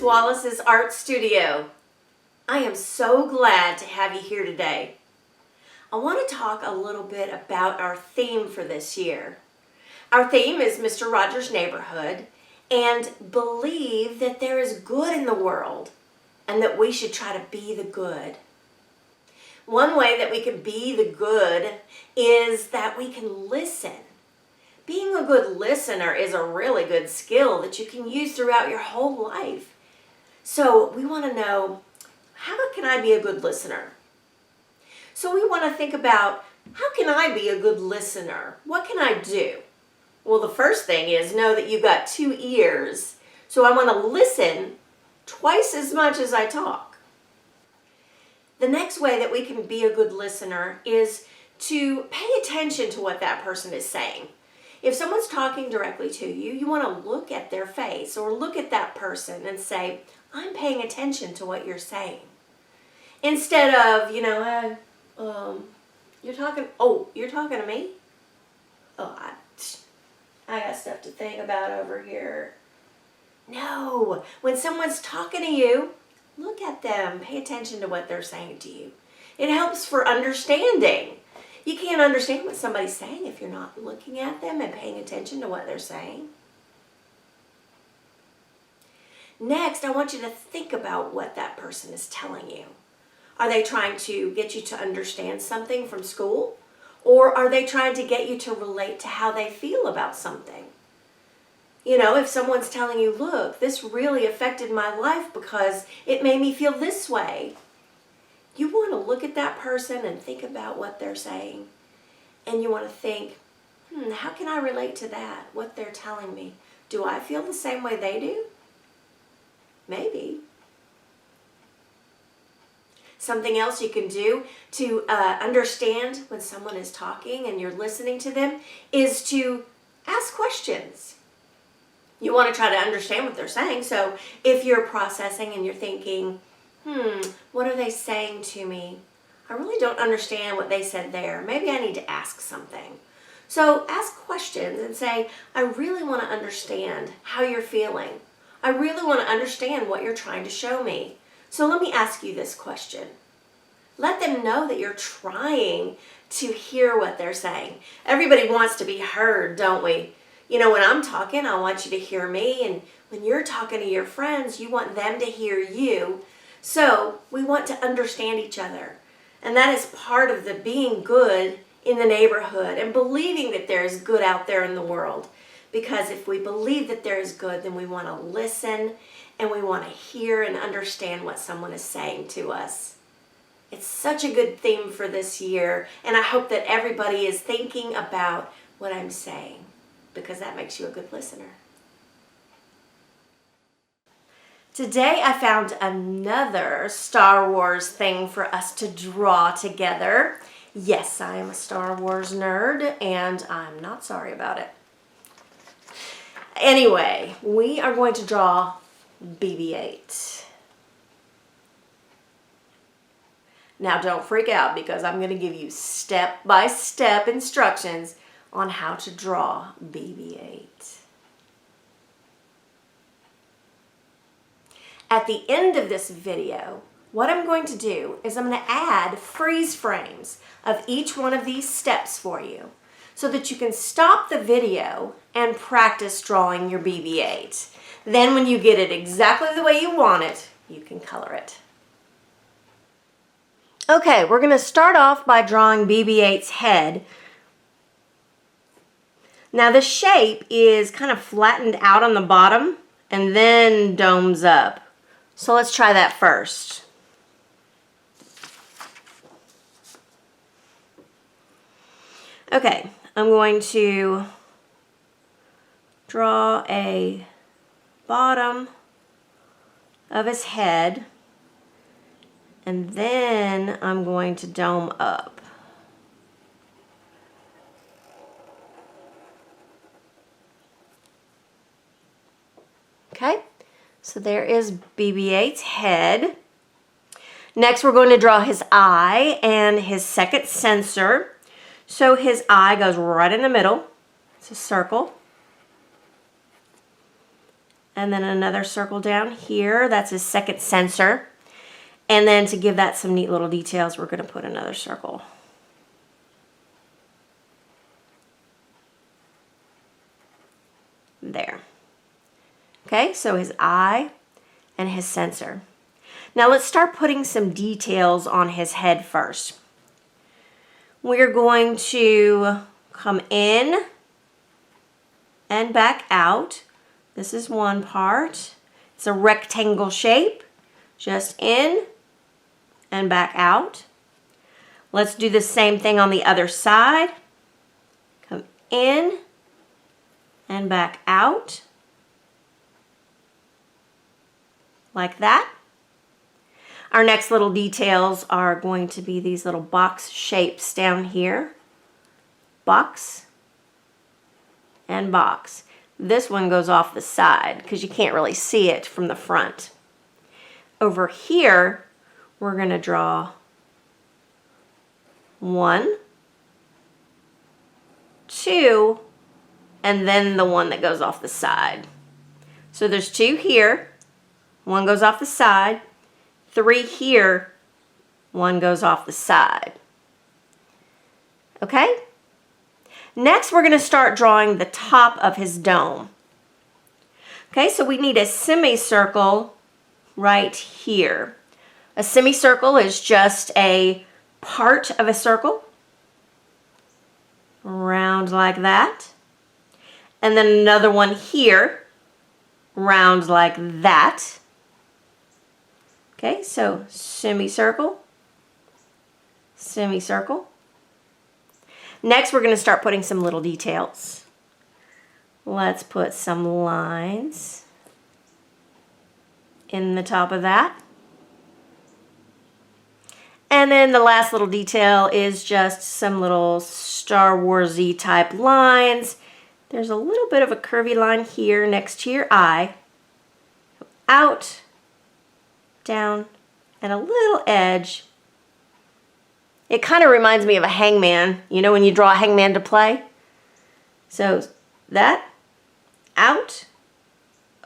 Wallace's Art Studio. I am so glad to have you here today. I want to talk a little bit about our theme for this year. Our theme is Mr. Rogers' Neighborhood, and believe that there is good in the world and that we should try to be the good. One way that we can be the good is that we can listen. Being a good listener is a really good skill that you can use throughout your whole life. So we want to know, how can I be a good listener? So we want to think about, how can I be a good listener? What can I do? Well, the first thing is know that you've got 2 ears. So I want to listen twice as much as I talk. The next way that we can be a good listener is to pay attention to what that person is saying. If someone's talking directly to you, you want to look at their face or look at that person and say, I'm paying attention to what you're saying. Instead of, you're talking to me? Oh, I got stuff to think about over here. No, when someone's talking to you, look at them. Pay attention to what they're saying to you. It helps for understanding. You can't understand what somebody's saying if you're not looking at them and paying attention to what they're saying. Next, I want you to think about what that person is telling you. Are they trying to get you to understand something from school? Or are they trying to get you to relate to how they feel about something? If someone's telling you, look, this really affected my life because it made me feel this way. You want to look at that person and think about what they're saying. And you want to think, how can I relate to that, what they're telling me? Do I feel the same way they do? Maybe. Something else you can do to understand when someone is talking and you're listening to them is to ask questions. You want to try to understand what they're saying. So if you're processing and you're thinking, what are they saying to me? I really don't understand what they said there. Maybe I need to ask something. So ask questions and say, I really want to understand how you're feeling. I really want to understand what you're trying to show me. So let me ask you this question. Let them know that you're trying to hear what they're saying. Everybody wants to be heard, don't we? When I'm talking, I want you to hear me. And when you're talking to your friends, you want them to hear you. So we want to understand each other. And that is part of the being good in the neighborhood and believing that there is good out there in the world. Because if we believe that there is good, then we want to listen and we want to hear and understand what someone is saying to us. It's such a good theme for this year, and I hope that everybody is thinking about what I'm saying, because that makes you a good listener. Today I found another Star Wars thing for us to draw together. Yes, I am a Star Wars nerd, and I'm not sorry about it. Anyway, we are going to draw BB-8. Now don't freak out because I'm going to give you step-by-step instructions on how to draw BB-8. At the end of this video, what I'm going to do is I'm going to add freeze frames of each one of these steps for you so that you can stop the video and practice drawing your BB-8. Then when you get it exactly the way you want it, you can color it. Okay, we're going to start off by drawing BB-8's head. Now the shape is kind of flattened out on the bottom and then domes up. So let's try that first. Okay, I'm going to draw a bottom of his head. And then I'm going to dome up. Okay, so there is BB-8's head. Next, we're going to draw his eye and his second sensor. So his eye goes right in the middle. It's a circle. And then another circle down here. That's his second sensor. And then to give that some neat little details, we're going to put another circle. There. Okay, so his eye and his sensor. Now let's start putting some details on his head first. We're going to come in and back out. This is one part. It's a rectangle shape. Just in and back out. Let's do the same thing on the other side. Come in and back out. Like that. Our next little details are going to be these little box shapes down here. Box and box. This one goes off the side because you can't really see it from the front. Over here, we're going to draw 1, 2, and then the one that goes off the side. So there's 2 here, 1 goes off the side, 3 here, 1 goes off the side. Okay? Next, we're going to start drawing the top of his dome. Okay, so we need a semicircle right here. A semicircle is just a part of a circle. Round like that. And then another one here. Round like that. Okay, so semicircle, semicircle. Next, we're going to start putting some little details. Let's put some lines in the top of that. And then the last little detail is just some little Star Wars-y type lines. There's a little bit of a curvy line here next to your eye. Out, down, and a little edge. It kind of reminds me of a hangman. You know when you draw a hangman to play? So that, out,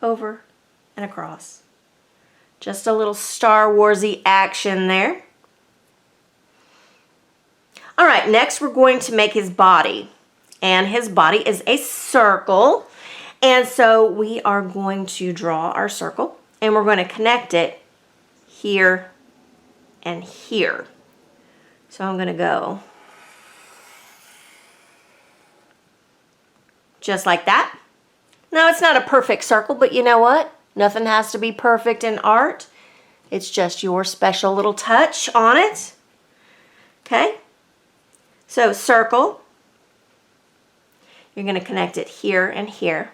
over, and across. Just a little Star Wars-y action there. All right, next we're going to make his body. And his body is a circle. And so we are going to draw our circle. And we're going to connect it here and here. So I'm going to go just like that. Now it's not a perfect circle, but you know what? Nothing has to be perfect in art. It's just your special little touch on it. Okay? So circle. You're going to connect it here and here.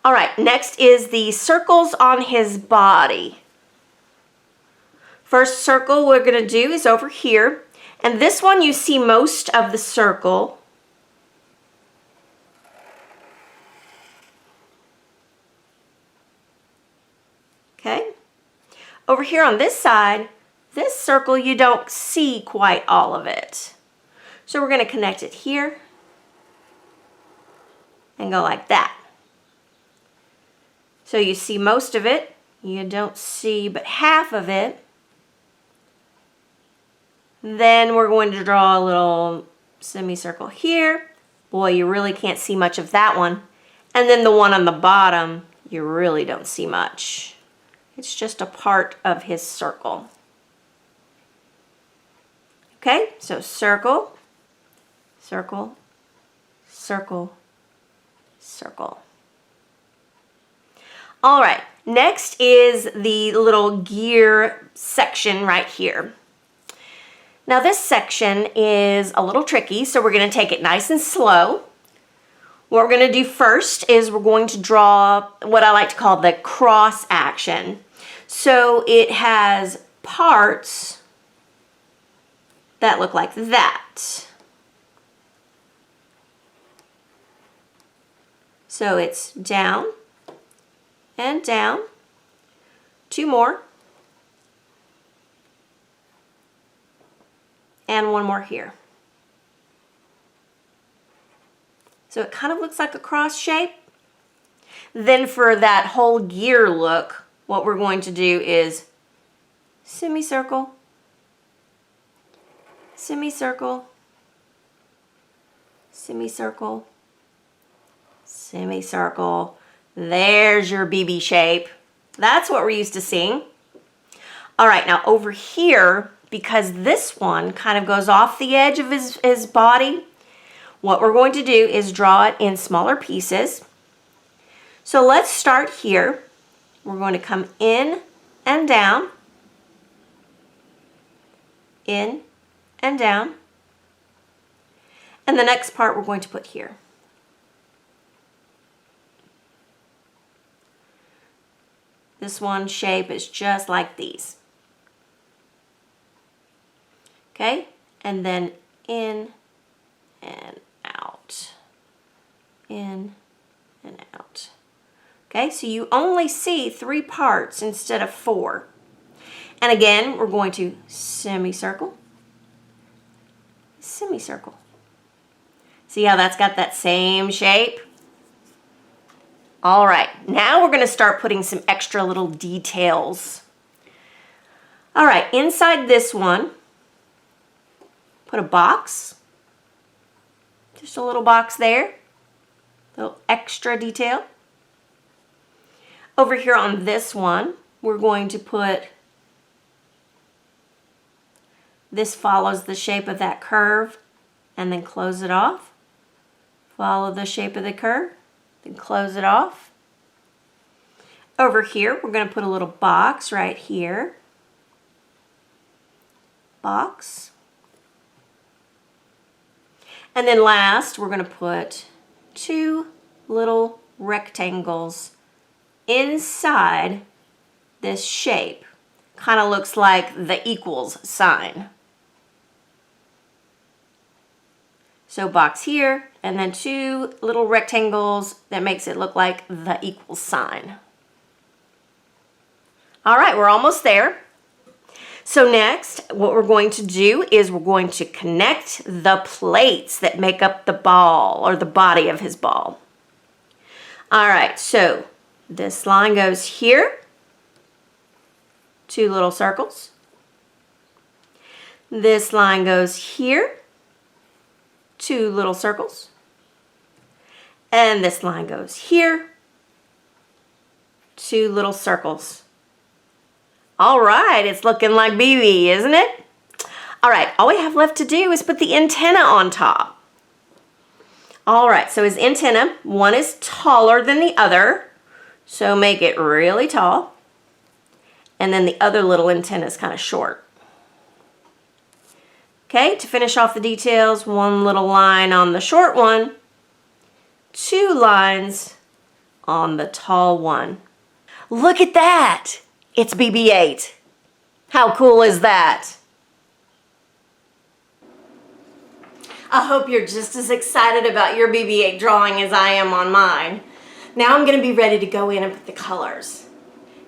All right, next is the circles on his body. First circle we're going to do is over here. And this one you see most of the circle. Okay? Over here on this side, this circle you don't see quite all of it. So we're going to connect it here and go like that. So you see most of it. You don't see but half of it. Then we're going to draw a little semicircle here. Boy, you really can't see much of that one. And then the one on the bottom, you really don't see much. It's just a part of his circle. Okay, so circle, circle, circle, circle. All right, next is the little gear section right here. Now this section is a little tricky, so we're going to take it nice and slow. What we're going to do first is we're going to draw what I like to call the cross action. So it has parts that look like that. So it's down and down. 2 more. And 1 more here. So it kind of looks like a cross shape. Then for that whole gear look, what we're going to do is semicircle, semicircle, semicircle, semicircle. There's your BB shape. That's what we're used to seeing. All right, now over here, because this one kind of goes off the edge of his body, what we're going to do is draw it in smaller pieces. So let's start here. We're going to come in and down, in and down. And the next part we're going to put here. This one shape is just like these. Okay, and then in and out, in and out. Okay, so you only see 3 parts instead of 4. And again, we're going to semicircle, semicircle. See how that's got that same shape? All right, now we're going to start putting some extra little details. All right, inside this one, put a box. Just a little box there. A little extra detail. Over here on this one, we're going to put, this follows the shape of that curve, and then close it off. Follow the shape of the curve, then close it off. Over here, we're going to put a little box right here. Box. And then last, we're going to put 2 little rectangles inside this shape. Kind of looks like the equals sign. So box here, and then 2 little rectangles that makes it look like the equals sign. All right, we're almost there. So next, what we're going to do is we're going to connect the plates that make up the ball or the body of his ball. All right, so this line goes here, 2 little circles. This line goes here, 2 little circles. And this line goes here, 2 little circles. All right, it's looking like BB, isn't it? All right, all we have left to do is put the antenna on top. All right, so his antenna, one is taller than the other, so make it really tall. And then the other little antenna is kind of short. Okay, to finish off the details, 1 little line on the short one, 2 lines on the tall one. Look at that! It's BB-8. How cool is that? I hope you're just as excited about your BB-8 drawing as I am on mine. Now I'm going to be ready to go in and put the colors.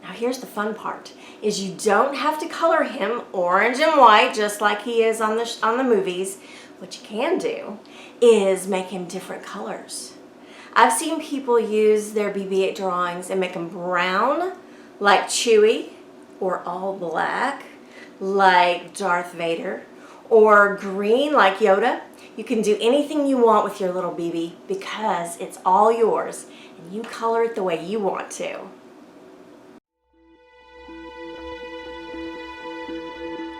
Now here's the fun part, is you don't have to color him orange and white just like he is on the movies. What you can do is make him different colors. I've seen people use their BB-8 drawings and make them brown, like Chewie, or all black, like Darth Vader, or green, like Yoda. You can do anything you want with your little BB because it's all yours, and you color it the way you want to.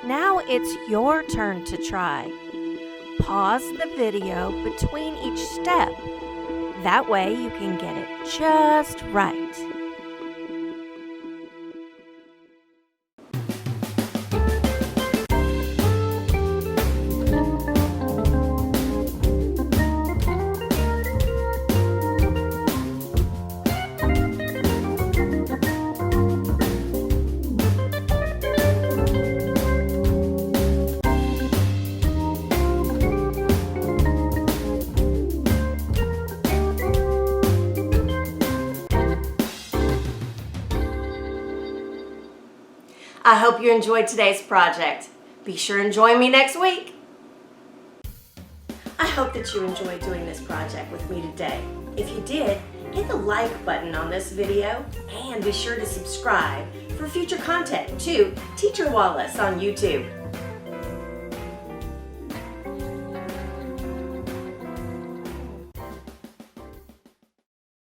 Now it's your turn to try. Pause the video between each step. That way you can get it just right. I hope you enjoyed today's project. Be sure and join me next week. I hope that you enjoyed doing this project with me today. If you did, hit the like button on this video and be sure to subscribe for future content to Teacher Wallace on YouTube.